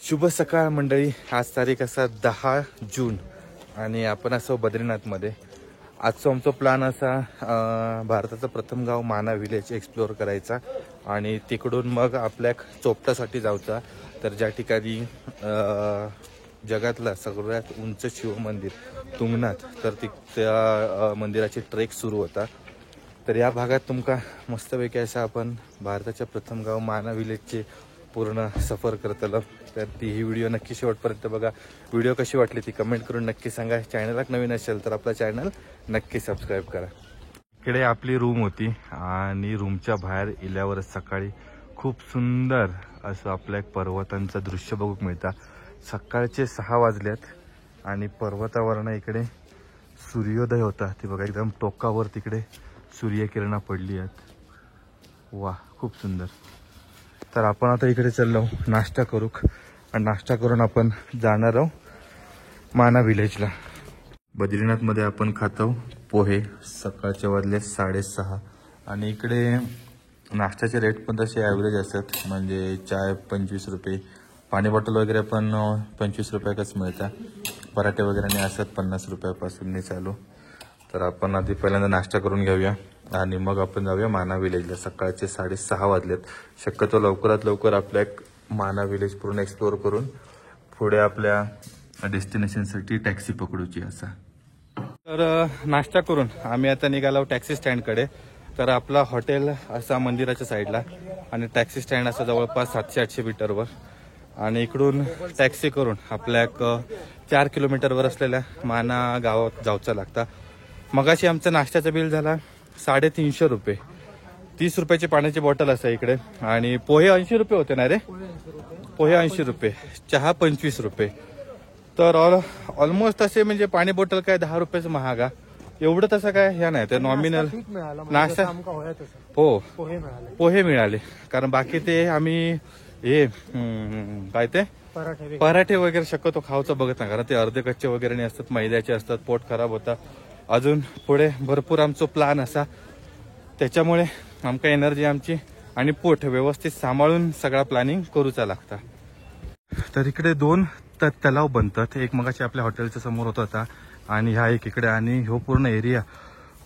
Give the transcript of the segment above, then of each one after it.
शुभ सकाळ मंडळी. आज तारीख असा 10 जून आणि आपण असो बद्रीनाथमध्ये. आजचा आमचा प्लॅन असा भारताचं प्रथम गाव माना विलेज एक्सप्लोअर करायचा आणि तिकडून मग आपल्या चोपटासाठी जायचा. तर ज्या ठिकाणी जगातला सगळ्यात उंच शिवमंदिर तुंगनाथ, तर त्या मंदिराची ट्रेक सुरू होता. तर या भागात तुमका मस्तपैकी असा आपण भारताच्या प्रथम गाव माना विलेजचे पूर्ण सफर करतलो. तर ती ही व्हिडिओ नक्की शेवटपर्यंत बघा. व्हिडिओ कशी वाटली ती कमेंट करून नक्की सांगा. चॅनलात नवीन असेल तर आपला चॅनल नक्की सबस्क्राईब करा. इकडे आपली रूम होती आणि रूमच्या बाहेर इल्यावर सकाळी खूप सुंदर असं आपल्या एक पर्वतांचं दृश्य बघूक मिळतं. सकाळचे 6 वाजल्यात आणि पर्वतावरनं इकडे सूर्योदय होता. ते बघा एकदम टोकावर तिकडे सूर्यकिरणा पडली आहेत. वा, खूप सुंदर. तर आपण आता इकडे चाललो नाश्ता करूक आणि नाश्ता करून आपण जाणार आहोत माना विलेजला. बद्रीनाथमध्ये आपण खातो पोहे. सकाळच्या वाजले 6:30 आणि इकडे नाश्त्याचे रेट पण तसे ॲव्हरेज असतात. म्हणजे चाय 25 रुपये, पाणी बॉटल वगैरे पण 25 रुपयाकच मिळतात. पराठे वगैरे नाही असतात 50 रुपयापासून नाही चालू. तर आपण आधी पहिल्यांदा नाश्ता करून घेऊया आणि मग आपण जाऊया माना विलेजला. सकाळचे 6:30 वाजलेत. शक्यतो लवकरात लवकर आपल्या माना विलेज पूर्ण एक्सप्लोअर करून पुढे आपल्या डेस्टिनेशनसाठी टॅक्सी पकडूची असा. तर नाश्ता करून आम्ही आता निघालो टॅक्सी स्टँडकडे. तर आपला हॉटेल असा मंदिराच्या साईडला आणि टॅक्सी स्टँड असा जवळपास 700-800 मीटरवर. आणि इकडून टॅक्सी करून आपल्या 4 किलोमीटरवर असलेल्या माना गावात जाऊचं लागतं. मगाशी आमचं नाश्त्याचं बिल झाला 350 रुपये. 30 रुपयाची पाण्याची बॉटल असं इकडे. आणि पोहे 80 रुपये होते ना रे. पोहे 80 रुपये, चहा 25 रुपये. तर ऑलमोस्ट असे म्हणजे पाणी बॉटल काय 10 रुपयाचं महागा. एवढं तसं काय ह्या नाही. तर नॉमिनल नाश्ता हो पोहे मिळाले. कारण बाकी ते आम्ही हे काय ते पराठे वगैरे शक्यतो खावचं बघत नाही. कारण ते अर्धे कच्चे वगैरे नाही असतात, मैद्याचे असतात, पोट खराब होता. अजून पुढे भरपूर आमचा प्लॅन असा. त्याच्यामुळे आमका एनर्जी आमची आणि पोट व्यवस्थित सांभाळून सगळा प्लॅनिंग करूचा लागता. तर इकडे 2 तलाव बनतात. एक मगाशी आपल्या हॉटेलच्या समोर होता आणि हा एक इकडे. आणि हो पूर्ण एरिया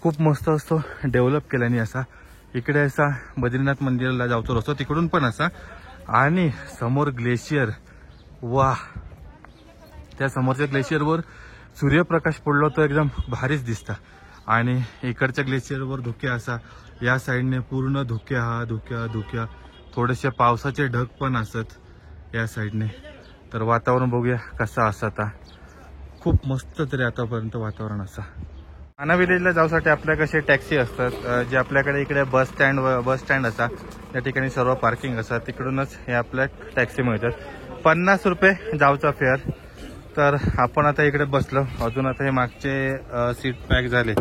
खूप मस्त असतो, डेव्हलप केल्याने असा. इकडे असा बद्रीनाथ मंदिराला जाऊतो रस्तो तिकडून पण असा. आणि समोर ग्लेशियर. वा, त्या समोरच्या ग्लेशियरवर सूर्यप्रकाश पडलो तर एकदम भारीच दिसता. आणि इकडच्या ग्लेशियरवर धुके असा. या साईडने पूर्ण धुक्या थोडेसे पावसाचे ढग पण असत या साईडने. तर वातावरण बघूया कसं असं. आता खूप मस्त तरी आतापर्यंत वातावरण असा. माना विलेजला जाऊसाठी आपल्या कसे टॅक्सी असतात जे आपल्याकडे इकडे बस स्टँड असा. या ठिकाणी सर्व पार्किंग असतात. तिकडूनच हे आपल्या टॅक्सी मिळतात. 50 रुपये जाऊचा फेअर. तर आपण आता इकडे बसलो. अजून आता हे मागचे सीट पॅक झाले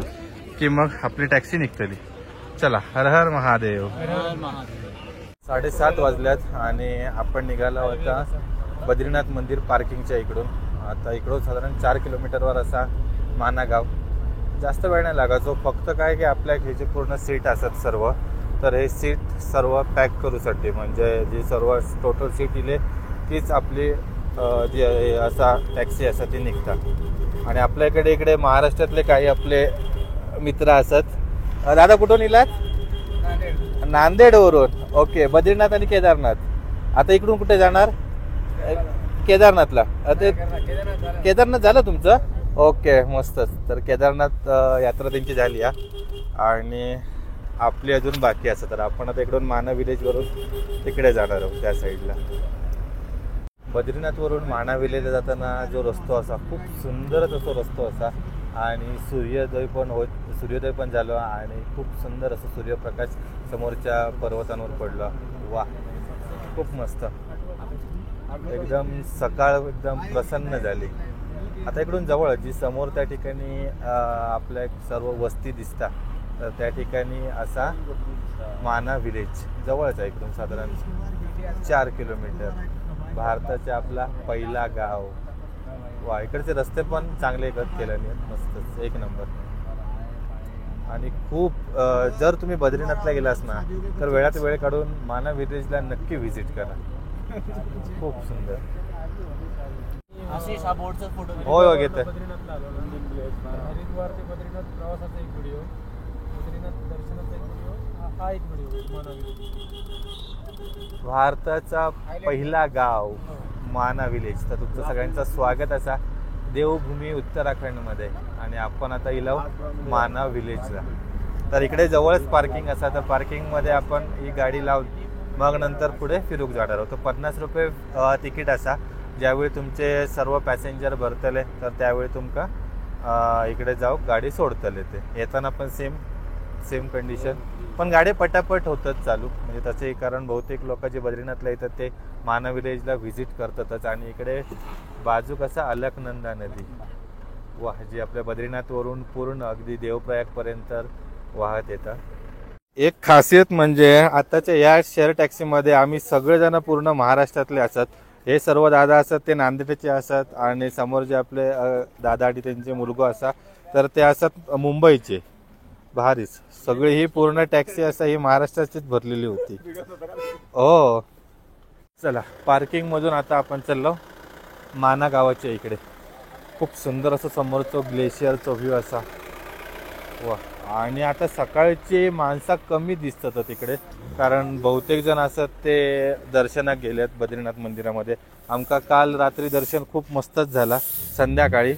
की मग आपली टॅक्सी निघतली. चला, हर हर महादेव. 7:30 वाजल्यात आणि आपण निघालो होता बद्रीनाथ मंदिर पार्किंगच्या इकडून. आता इकडून साधारण 4 किलोमीटरवर असा माना गाव. जास्त वेळ नाही लागायचो. फक्त काय की आपल्या हे जे पूर्ण सीट असतात सर्व, तर हे सीट सर्व पॅक करूसाठी म्हणजे जी सर्व टोटल सीट इले तीच आपली जी असा टॅक्सी असा ती निघतात. आणि आपल्याकडे इकडे महाराष्ट्रातले काही आपले मित्र असतात. दादा कुठून इलात? नांदेडवरून. ओके, बद्रीनाथ आणि केदारनाथ. आता इकडून कुठे जाणार? केदारनाथला. केदारनाथ झालं तुमचं? ओके, मस्तच. तर केदारनाथ यात्रा त्यांची झाली आणि आपली अजून बाकी असं. तर आपण आता इकडून माना विलेजवरून तिकडे जाणार आहोत त्या साईडला. बद्रीनाथवरून माना विलेजला जाताना जो रस्तो असा खूप सुंदरच असो रस्तो असा. आणि सूर्योदय पण झालो आणि खूप सुंदर असं सूर्यप्रकाश समोरच्या पर्वतांवर पडला. वा, खूप मस्त. एकदम सकाळ एकदम प्रसन्न झाली. आता इकडून जवळ जी समोर त्या ठिकाणी आपल्या सर्व वस्ती दिसतात. तर त्या ठिकाणी असा माना विलेज जवळच आहे. इकडून साधारण 4 किलोमीटर. भारताचा आपला पहिला गाव. वा, इकडचे रस्ते पण चांगले केल्याने मस्तच एक नंबर. आणि खूप जर तुम्ही बद्रीनाथला गेलास ना तर वेळात वेळ काढून माना विलेजला नक्की व्हिजिट करा. खूप सुंदर. आशिष हा बोर्डचा फोटो होय होय घेतोय. बद्रीनाथला आलो ना, हरिद्वार ते बद्रीनाथ प्रवासाचा एक व्हिडिओ, बद्रीनाथ दर्शनाचा एक व्हिडिओ, हा एक व्हिडिओ मानवी. भारताचा पहिला गाव माना विलेज. तर तुमचं सगळ्यांचं स्वागत असा देवभूमी उत्तराखंडमध्ये. आणि आपण आता इलो माना विलेजला. तर इकडे जवळच पार्किंग असा, तर पार्किंगमध्ये आपण ही गाडी लावून मग नंतर पुढे फिरूक जाणार आहोत. तर 50 रुपये तिकीट असा. ज्यावेळी तुमचे सर्व पॅसेंजर भरतले तर त्यावेळी तुमका इकडे जाऊ गाडी सोडतले. ते येताना पण सेम कंडिशन, पण गाडी पटापट होतच चालू. म्हणजे तसे कारण बहुतेक लोक जे बद्रीनाथला येतात ते माना विलेजला व्हिजिट करतातच. आणि इकडे बाजू कसा अलकनंदा नदी वाह, जी आपल्या बद्रीनाथवरून पूर्ण अगदी देवप्रयागपर्यंत वाहत येतात. एक खासियत म्हणजे आताच्या या शेअर टॅक्सीमध्ये आम्ही सगळेजण पूर्ण महाराष्ट्रातले असतात. हे सर्व दादा असतात ते नांदेडचे असतात आणि समोर जे आपले दादा आणि त्यांचे मुलगो असा तर ते असतात मुंबईचे. भारीच सगळी ही पूर्ण टॅक्सी असा ही महाराष्ट्राचीच भरलेली होती. हो चला, पार्किंग मधून आता आपण चाललो माना गावाच्या इकडे. खूप सुंदर असं समोरचं ग्लेशियरचं व्ह्यू असा वा. आणि आता सकाळची माणसं कमी दिसतात तिकडे, कारण बहुतेक जण असतात ते दर्शनात गेलेत बद्रीनाथ मंदिरामध्ये. आमका काल रात्री दर्शन खूप मस्तच झाला. संध्याकाळी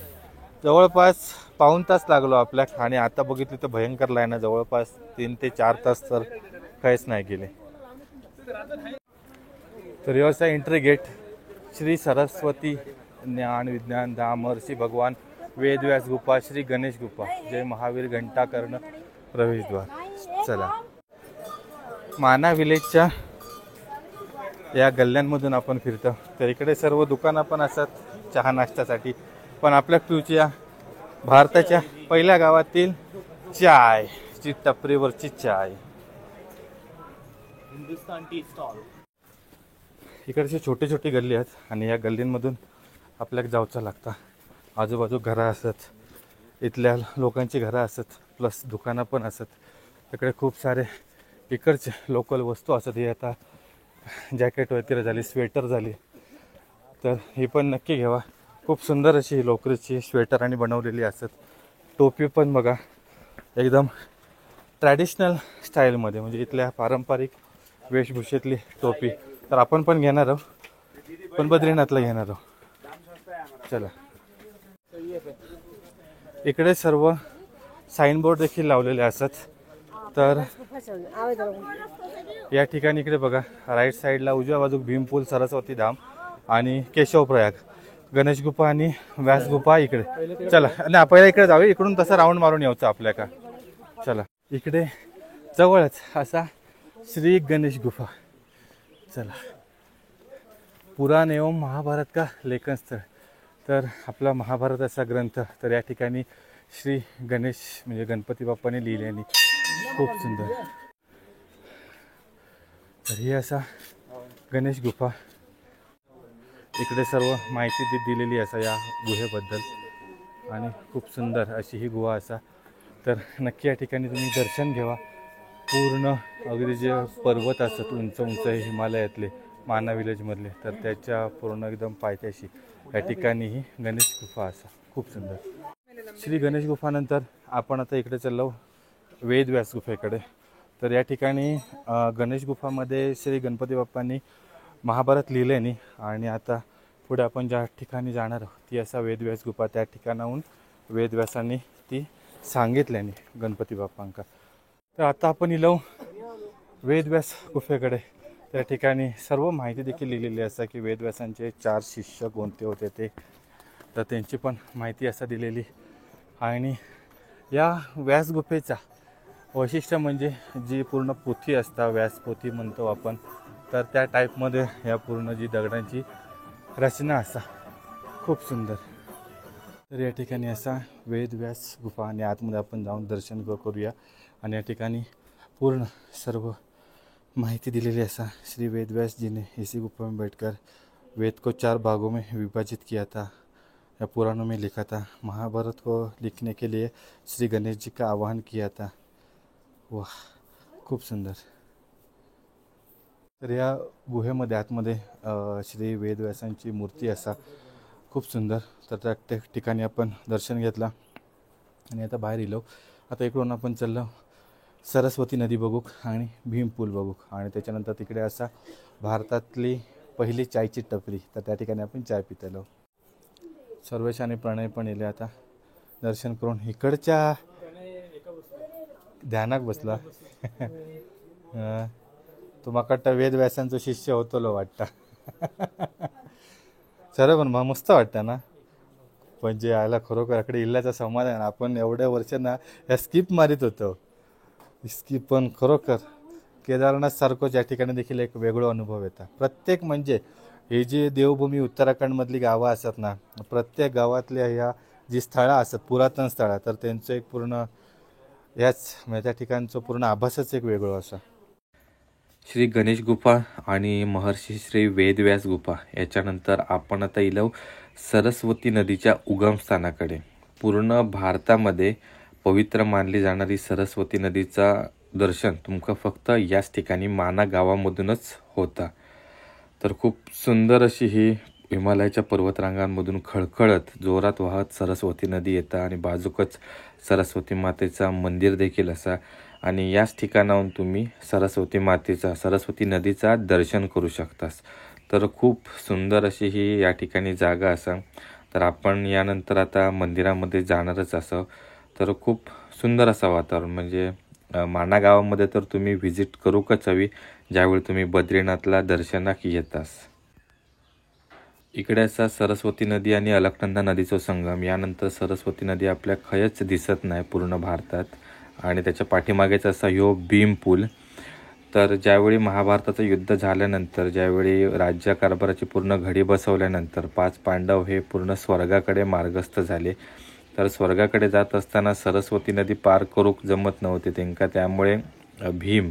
जवळपास पाऊण तास लागलो आपल्या. आणि आता बघितलं तर भयंकर लाईन आहे, जवळपास 3 ते 4 तास तर काहीच नाही गेले. तर व्यवस्था एंट्री गेट श्री सरस्वती ज्ञान विज्ञान धाम महर्षी भगवान वेदव्यास गुफा श्री गणेश गुफा जय महावीर घंटाकर्ण प्रवेशद्वार. चला, माना विलेजच्या या गल्ल्यांमधून आपण फिरतो. तर इकडे सर्व दुकानं पण असतात चहा नाश्त्यासाठी. पण आपल्या टूच्या भारताच्या पहिल्या गावातील चाय ची टपरीवरची चाय, हिंदुस्तान टी स्टॉल. इकडचे छोटे छोटे गल्ली आहेत आणि या गल्लींमधून आपल्याला जाऊचं लागतं. आजूबाजू घरं असतात, इथल्या लोकांची घरं असतात, प्लस दुकानं पण असतात. इकडे खूप सारे इकडचे लोकल वस्तू असतात. ही आता जॅकेट वगैरे झाली, स्वेटर झाली, तर ही पण नक्की घ्यावा. खूप सुंदर अशी लोकरीची स्वेटर आणि बनवलेली असतात. टोपी पण बघा एकदम ट्रॅडिशनल स्टाईलमध्ये, म्हणजे इथल्या पारंपरिक वेशभूषेतली टोपी. तर आपण पण घेणार आहोत, पण बद्रीनाथला घेणार आहोत. चला, इकडे सर्व साईनबोर्ड देखील लावलेले असतात. तर या ठिकाणी इकडे बघा राईट साईडला उजव्या बाजू भीमपूल सरस्वती धाम आणि केशवप्रयाग गणेश गुफा आणि व्यास गुफा इकडे. चला, आणि आपल्याला इकडे जाऊया, इकडून तसं राऊंड मारून यायचं आपल्या का. चला, इकडे जवळच असा श्री गणेश गुफा. चला, पुराण एवं महाभारत का लेखन स्थळ. तर आपला महाभारत असा ग्रंथ तर या ठिकाणी श्री गणेश म्हणजे गणपती बाप्पाने लिहिल्याने खूप सुंदर. तर ही असा गणेश गुफा. इकडे सर्व माहिती दिलेली असा या गुहेबद्दल आणि खूप सुंदर अशी ही गुहा असा. तर नक्की या ठिकाणी तुम्ही दर्शन घ्यावा. पूर्ण अगदी जे पर्वत असतात उंच उंच हिमालयातले माना विलेजमधले, तर त्याच्या पूर्ण एकदम पायथ्याशी या ठिकाणी ही गणेश गुफा असा खूप सुंदर. श्री गणेश गुफानंतर आपण आता इकडे चाललो वेदव्यास गुफेकडे. तर या ठिकाणी गणेश गुफामध्ये श्री गणपती बाप्पांनी महाभारत लिहिल्याने आणि आता पुढे आपण ज्या ठिकाणी जाणार आहोत ती असा वेदव्यास गुफा. त्या ठिकाणाहून वेदव्यासांनी ती सांगितल्याने गणपती बाप्पांका. तर आता आपण इलो वेदव्यास गुफेकडे. त्या ठिकाणी सर्व माहिती देखील लिहिलेली असं की वेदव्यासांचे 4 शिष्य कोणते होते ते, तर त्यांची पण माहिती असं दिलेली. आणि या व्यास गुफेचा वैशिष्ट्य म्हणजे जी पूर्ण पोथी असता, व्यासपोथी म्हणतो आपण, तर त्या टाईपमध्ये या पूर्ण जी दगडांची रचना असा खूप सुंदर. तर या ठिकाणी असा वेदव्यास गुफा आणि आतमध्ये आपण जाऊन दर्शन करूया. आणि या ठिकाणी पूर्ण सर्व माहिती दिलेली असा. श्री वेदव्यास जी ने इसी गुफा में बैठकर वेद को 4 भागों में विभाजित किया था, या पुराणों में लिखा था. महाभारत को लिखने के लिए श्री गणेश जी का आह्वान किया था. वाह, खूप सुंदर. तर या गुहेमध्ये आतमध्ये श्री वेदव्यासांची मूर्ती असा खूप सुंदर. तर त्या ठिकाणी आपण दर्शन घेतला आणि आता बाहेर येलो. आता इकडून आपण चाललो सरस्वती नदी बघू आणि भीम पूल बघू आणि त्याच्यानंतर तिकडे असा भारतातली पहिली चायची टपरी, तर त्या ठिकाणी आपण चाय पितलो. सर्वेश आणि प्रणय पण येले. आता दर्शन करून इकडच्या ध्यानाक बसला. तू माका वाटतं वेद व्यासांचो शिष्य होतो वाटतं. सर पण मस्त वाटतं ना. पण जे आयला खरोखर इकडे इल्ल्याचा समाधान. आपण एवढ्या वर्षांना ह्या स्किप मारित होतो. स्किप पण खरोखर केदारनाथ सारखंच या ठिकाणी देखील एक वेगळा अनुभव येतात. प्रत्येक म्हणजे हे जे देवभूमी उत्तराखंडमधली गावं असतात ना, प्रत्येक गावातल्या ह्या जी स्थळं असतात पुरातन स्थळं, तर त्यांचं एक पूर्ण याच म्हणजे त्या ठिकाणचं पूर्ण आभासच एक वेगळं असं. श्री गणेश गुफा आणि महर्षी श्री वेदव्यास गुफा याच्यानंतर आपण आता इलो सरस्वती नदीच्या उगमस्थानाकडे. पूर्ण भारतामध्ये पवित्र मानली जाणारी सरस्वती नदीचा दर्शन तुमका फक्त याच ठिकाणी माना गावामधूनच होता. तर खूप सुंदर अशी ही हिमालयाच्या पर्वतरांगांमधून खळखळत जोरात वाहत सरस्वती नदी येतं आणि बाजूकच सरस्वती मातेचा मंदिर देखील असा आणि याच ठिकाणाहून तुम्ही सरस्वती नदीचा दर्शन करू शकतास. तर खूप सुंदर अशी ही या ठिकाणी जागा असा. तर आपण यानंतर आता मंदिरामध्ये जाणारच असं. तर खूप सुंदर असं वातावरण म्हणजे माना गावामध्ये तर तुम्ही व्हिजिट करूकच हवी ज्यावेळी तुम्ही बद्रीनाथला दर्शनाक येतास. इकडे असा सरस्वती नदी आणि अलकनंदा नदीचा संगम. यानंतर सरस्वती नदी आपल्या खयच दिसत नाही पूर्ण भारतात आणि त्याच्या पाठीमागेच असा ह्यो भीम पूल. तर ज्यावेळी महाभारताचं युद्ध झाल्यानंतर ज्यावेळी राज्यकारभाराची पूर्ण घडी बसवल्यानंतर 5 पांडव हे पूर्ण स्वर्गाकडे मार्गस्थ झाले. तर स्वर्गाकडे जात असताना सरस्वती नदी पार करूक जमत नव्हते त्यांना. त्यामुळे भीम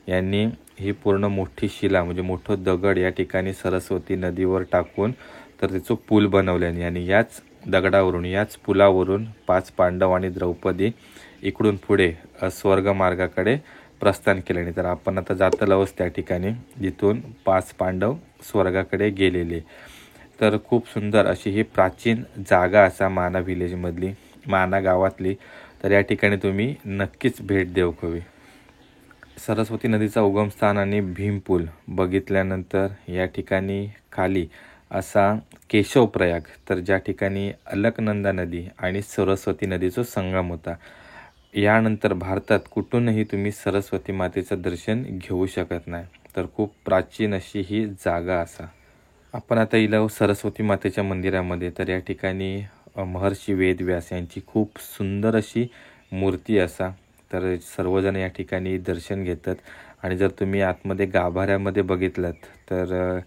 यांनी ही पूर्ण मोठी शिला म्हणजे मोठं दगड या ठिकाणी सरस्वती नदीवर टाकून तर त्याचं पूल बनवल्याने आणि याच दगडावरून याच पुलावरून 5 पांडव आणि द्रौपदी इकडून पुढे स्वर्ग मार्गाकडे प्रस्थान केल्याने. तर आपण आता जातलोच त्या ठिकाणी जिथून 5 पांडव स्वर्गाकडे गेलेले. तर खूप सुंदर अशी ही प्राचीन जागा असा माना व्हिलेजमधली, माना गावातली. तर या ठिकाणी तुम्ही नक्कीच भेट देऊ हवी. सरस्वती नदीचा उगमस्थान आणि भीम पूल बघितल्यानंतर या ठिकाणी खाली असा केशवप्रयाग, तर ज्या ठिकाणी अलकनंदा नदी आणि सरस्वती नदीचा संगम होता. यानंतर भारतात कुठूनही तुम्ही सरस्वती मातेचं दर्शन घेऊ शकत नाही. तर खूप प्राचीन अशी ही जागा असा. आपण आता इलो सरस्वती मातेच्या मंदिरामध्ये. तर या ठिकाणी महर्षी वेदव्यास यांची खूप सुंदर अशी मूर्ती असा. तर सर्वजण या ठिकाणी दर्शन घेतात आणि जर तुम्ही आतमध्ये गाभाऱ्यामध्ये बघितलं तर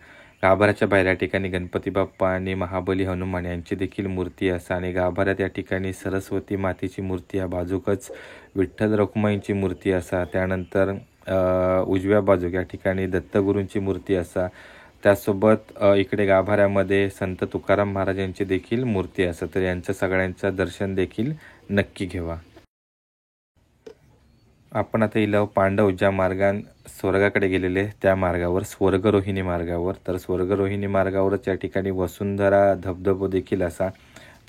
गाभाऱ्याच्या बाहेर या ठिकाणी गणपती बाप्पा आणि महाबली हनुमान यांची देखील मूर्ती असा आणि गाभाऱ्यात या ठिकाणी सरस्वती मातेची मूर्ती आहे. बाजूकच विठ्ठल रखुमाईंची मूर्ती असा. त्यानंतर उजव्या बाजूक या ठिकाणी दत्तगुरूंची मूर्ती असा. त्यासोबत इकडे गाभाऱ्यामध्ये संत तुकाराम महाराजांची देखील मूर्ती असा. तर यांचं सगळ्यांचं दर्शन देखील नक्की घेवा. आपण आता इलो पांडव ज्या मार्गान स्वर्गाकडे गेलेले त्या मार्गावर, स्वर्गरोहिणी मार्गावर. तर स्वर्गरोहिणी मार्गावरच या ठिकाणी वसुंधरा धबधबा देखील असा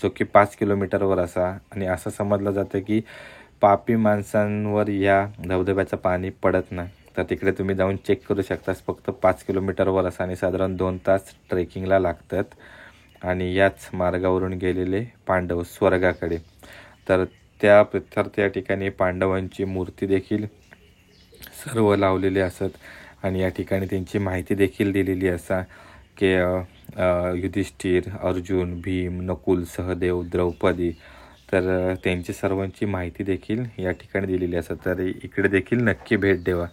जो की 5 किलोमीटरवर असा आणि असं समजलं जातं की पापी माणसांवर या धबधब्याचं पाणी पडत नाही. तर तिकडे तुम्ही जाऊन चेक करू शकतास. फक्त 5 किलोमीटरवर असा आणि साधारण 2 तास ट्रेकिंगला लागतात आणि याच मार्गावरून गेलेले पांडव स्वर्गाकडे. तर त्या ठिकाणी पांडवांची मूर्ती देखील सर्व लावलेली असत आणि या ठिकाणी त्यांची माहिती देखील दिलेली असा की युधिष्ठिर, अर्जुन, भीम, नकुल, सहदेव, द्रौपदी. तर त्यांची सर्वांची माहिती देखील या ठिकाणी दिलेली असत. तर इकडे देखील नक्की भेट द्यावा.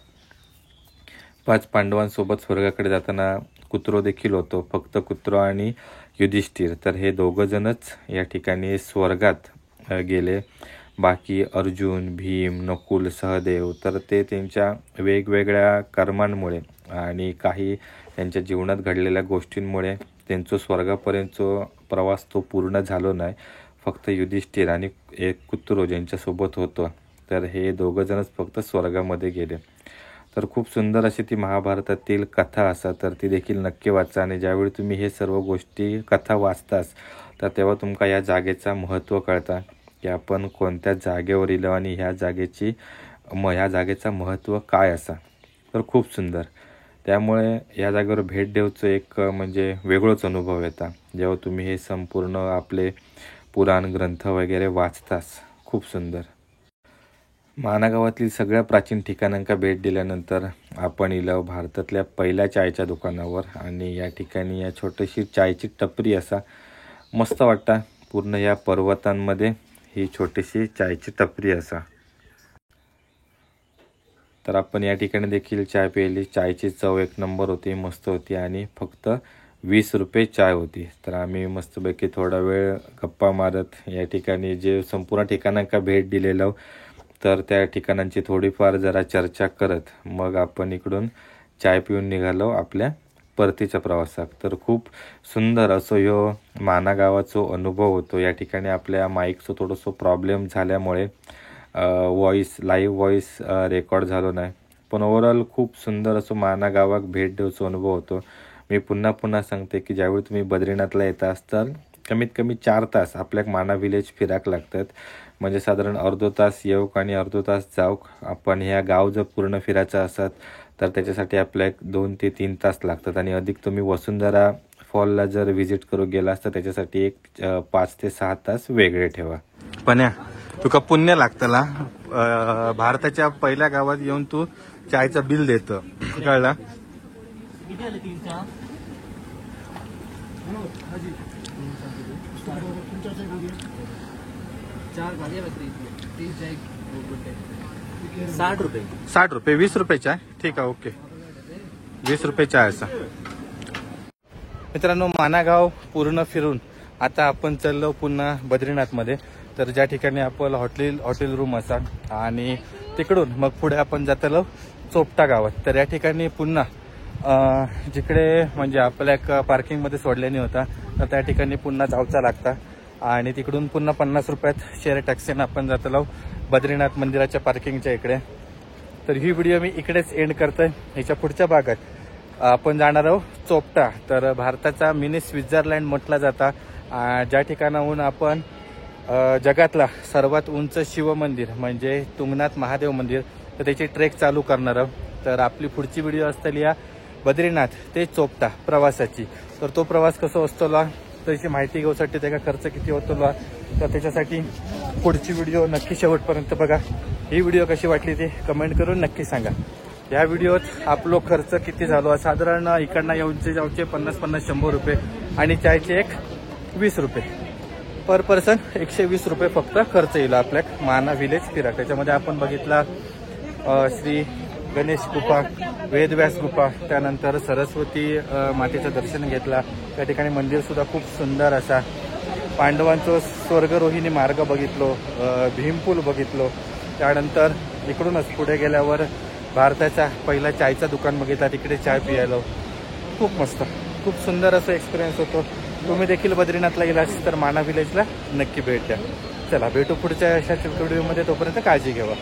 5 पांडवांसोबत स्वर्गाकडे जाताना कुत्रो देखील होतो. फक्त कुत्रो आणि युधिष्ठिर तर हे दोघंजणच या ठिकाणी स्वर्गात गेले. बाकी अर्जुन, भीम, नकुल, सहदेव तर ते त्यांच्या वेगवेगळ्या कर्मांमुळे आणि काही त्यांच्या जीवनात घडलेल्या गोष्टींमुळे त्यांचं स्वर्गापर्यंतचा प्रवास तो पूर्ण झालो नाही. फक्त युधिष्ठिर आणि एक कुत्रो ज्यांच्यासोबत होतं तर हे दोघंजणच फक्त स्वर्गामध्ये गेले. तर खूप सुंदर अशी ती महाभारतातील कथा असा तर ती देखील नक्की वाचा. आणि ज्यावेळी तुम्ही हे सर्व गोष्टी कथा वाचतास तर तेव्हा तुमका या जागेचा महत्त्व कळता की आपण कोणत्या जागेवर इलो आणि ह्या जागेचा महत्त्व काय असा. तर खूप सुंदर. त्यामुळे या जागेवर भेट देऊचं एक म्हणजे वेगळंच अनुभव येता जेव्हा तुम्ही हे संपूर्ण आपले पुराण ग्रंथ वगैरे वाचतास. खूप सुंदर. माना गावातील सगळ्या प्राचीन ठिकाणांका भेट दिल्यानंतर आपण इलो भारतातल्या पहिल्या चायच्या दुकानावर. आणि या ठिकाणी या छोटीशी चायची टपरी असा मस्त वाटता. पूर्ण या पर्वतांमध्ये ही छोटीशी चायची टपरी असा. तर आपण या ठिकाणी देखील चाय प्यायली. चायची चव एक नंबर होती, मस्त होती आणि फक्त 20 रुपये चाय होती. तर आम्ही मस्तपैकी थोडा वेळ गप्पा मारत या ठिकाणी जे संपूर्ण ठिकाणांका भेट दिलेलं तर त्या ठिकाणांची थोडीफार जरा चर्चा करत मग आपण इकडून चाय पिऊन निघालो आपल्या परतीच्या प्रवासात. तर खूप सुंदर असो ह्यो माना गावाचो अनुभव होतो. या ठिकाणी आपल्या माईकचं थोडंसं प्रॉब्लेम झाल्यामुळे लाईव्ह व्हॉइस रेकॉर्ड झालो नाही. पण ओव्हरऑल खूप सुंदर असो माना गावाक भेट देऊचो अनुभव होतो. मी पुन्हा सांगते की ज्यावेळी तुम्ही बद्रीनाथला येतास तर कमीत कमी 4 तास आपल्याक माना विलेज फिराक लागतात. म्हणजे साधारण अर्धो तास येऊक आणि अर्धो तास जाऊक. आपण ह्या गाव जर पूर्ण फिरायचं असत तर त्याच्यासाठी आपल्याक 2 ते 3 तास लागतात. आणि अधिक तुम्ही वसुंधरा फॉलला जर व्हिजिट करू गेलास तर त्याच्यासाठी एक 5 ते 6 तास वेगळे ठेवा. पण तुका पुण्य लागतला. भारताच्या पहिल्या गावात येऊन तू चायचं बिल देतं कळला. किती आले 3 चहा? चार भाज्या बघते 60 रुपये. 60 रुपये 20 रुपये चाय. ठीक आहे, ओके. 20 रुपये चाय असा. मित्रांनो, माना गाव पूर्ण फिरून आता आपण चाललो पुन्हा बद्रीनाथमध्ये. तर ज्या ठिकाणी आपण हॉटेल रूम असा आणि तिकडून मग पुढे आपण जातलो चोपटा गावात. तर या ठिकाणी पुन्हा जिकडे म्हणजे आपल्या एक पार्किंगमध्ये सोडल्याने होता तर त्या ठिकाणी पुन्हा जाऊचा लागता. आणि तिकडून पुन्हा 50 रुपयात शेअर टॅक्सीनं आपण जातलो बद्रीनाथ मंदिराच्या पार्किंगच्या इकडे. तर ही व्हिडिओ मी इकडेच एंड करतोय. ह्याच्या पुढच्या भागात आपण जाणार आहोत चोपटा. तर भारताचा मिनी स्वित्झर्लंड म्हटला जाता. ज्या ठिकाणाहून आपण जगातला सर्वात उंच शिवमंदिर म्हणजे तुंगनाथ महादेव मंदिर तर त्याची ट्रेक चालू करणार आहोत. तर आपली पुढची व्हिडिओ असतली या बद्रीनाथ ते चोपटा प्रवासाची. तर तो प्रवास कसं असतोला त्याची माहिती घेऊसाठी त्याचा खर्च किती होतोला तर त्याच्यासाठी पुढची व्हिडिओ नक्की शेवटपर्यंत बघा. ही व्हिडिओ कशी वाटली ते कमेंट करून नक्की सांगा. या व्हिडिओत आपलो खर्च किती झालो साधारण इकडनं येऊनचे जाऊचे 50-100 रुपये आणि चायचे एक 20 रुपये पर पर्सन 120 रुपये फक्त खर्च येईल आपल्या माना विलेज फिरा. त्याच्यामध्ये आपण बघितला श्री गणेश गुफा, वेदव्यास गुफा, त्यानंतर सरस्वती मातेचं दर्शन घेतला. त्या ठिकाणी मंदिर सुद्धा खूप सुंदर असा. पांडवांचं स्वर्गरोहिणी मार्ग बघितलो, भीमपूल बघितलो. त्यानंतर इकडूनच पुढे गेल्यावर भारताचा पहिला चायचा दुकान बघितला, तिकडे चाय पियालो. खूप मस्त, खूप सुंदर असं एक्सपिरियन्स होतो. तुम्ही देखील बद्रीनाथला गेलास तर माना विलेजला नक्की भेट द्या. चला भेटू पुढच्या अशाच व्हिडिओमध्ये. तोपर्यंत काळजी घ्यावा.